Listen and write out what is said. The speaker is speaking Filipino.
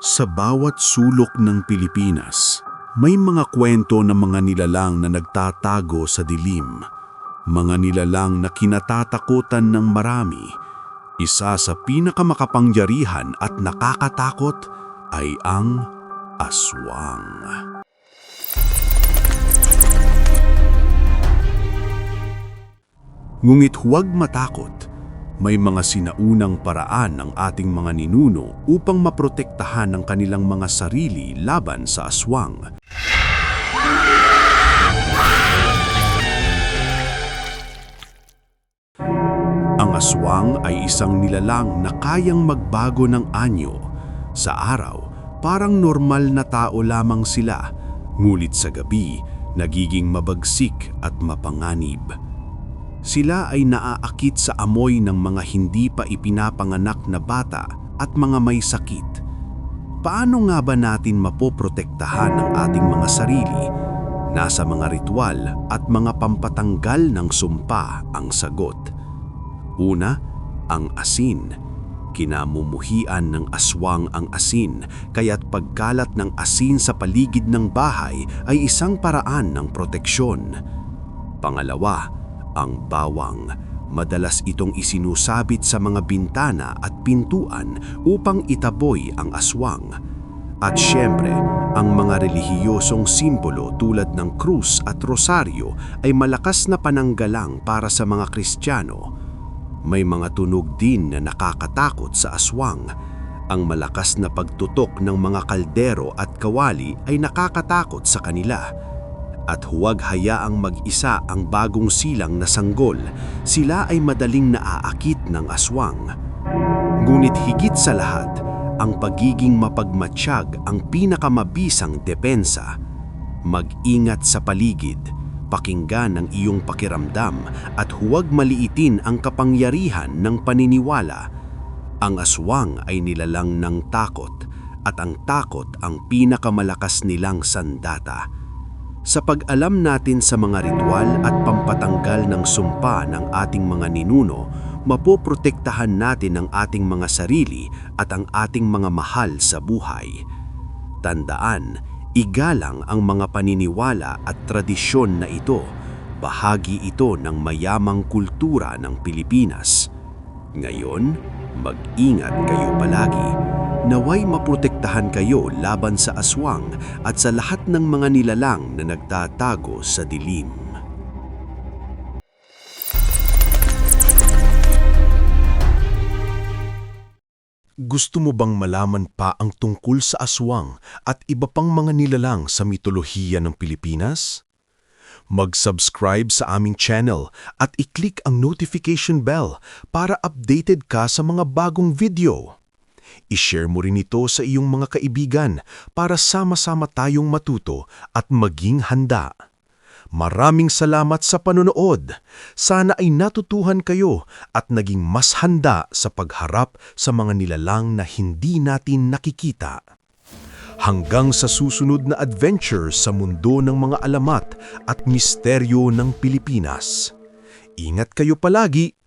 Sa bawat sulok ng Pilipinas, may mga kwento ng mga nilalang na nagtatago sa dilim. Mga nilalang na kinatatakutan ng marami. Isa sa pinakamakapangyarihan at nakakatakot ay ang aswang. Ngunit huwag matakot. May mga sinaunang paraan ng ating mga ninuno upang maprotektahan ang kanilang mga sarili laban sa aswang. Ang aswang ay isang nilalang na kayang magbago ng anyo. Sa araw, parang normal na tao lamang sila, ngulit sa gabi, nagiging mabagsik at mapanganib. Sila ay naaakit sa amoy ng mga hindi pa ipinapanganak na bata at mga may sakit. Paano nga ba natin mapoprotektahan ang ating mga sarili? Nasa mga ritual at mga pampatanggal ng sumpa ang sagot. Una, ang asin. Kinamumuhian ng aswang ang asin, kaya't pagkalat ng asin sa paligid ng bahay ay isang paraan ng proteksyon. Pangalawa, ang bawang. Madalas itong isinusabit sa mga bintana at pintuan upang itaboy ang aswang. At syempre, ang mga relihiyosong simbolo tulad ng krus at rosaryo ay malakas na pananggalang para sa mga Kristiyano. May mga tunog din na nakakatakot sa aswang. Ang malakas na pagtutok ng mga kaldero at kawali ay nakakatakot sa kanila. At huwag hayaang mag-isa ang bagong silang na sanggol, sila ay madaling naaakit ng aswang. Ngunit higit sa lahat, ang pagiging mapagmatsyag ang pinakamabisang depensa. Mag-ingat sa paligid, pakinggan ang iyong pakiramdam at huwag maliitin ang kapangyarihan ng paniniwala. Ang aswang ay nilalang ng takot at ang takot ang pinakamalakas nilang sandata. Sa pag-alam natin sa mga ritual at pampatanggal ng sumpa ng ating mga ninuno, mapoprotektahan natin ang ating mga sarili at ang ating mga mahal sa buhay. Tandaan, igalang ang mga paniniwala at tradisyon na ito. Bahagi ito ng mayamang kultura ng Pilipinas. Ngayon, mag-ingat kayo palagi. Naway maprotektahan kayo laban sa aswang at sa lahat ng mga nilalang na nagtatago sa dilim. Gusto mo bang malaman pa ang tungkol sa aswang at iba pang mga nilalang sa mitolohiya ng Pilipinas? Mag-subscribe sa aming channel at i-click ang notification bell para updated ka sa mga bagong video. I-share mo rin ito sa iyong mga kaibigan para sama-sama tayong matuto at maging handa. Maraming salamat sa panonood. Sana ay natutuhan kayo at naging mas handa sa pagharap sa mga nilalang na hindi natin nakikita. Hanggang sa susunod na adventure sa mundo ng mga alamat at misteryo ng Pilipinas. Ingat kayo palagi.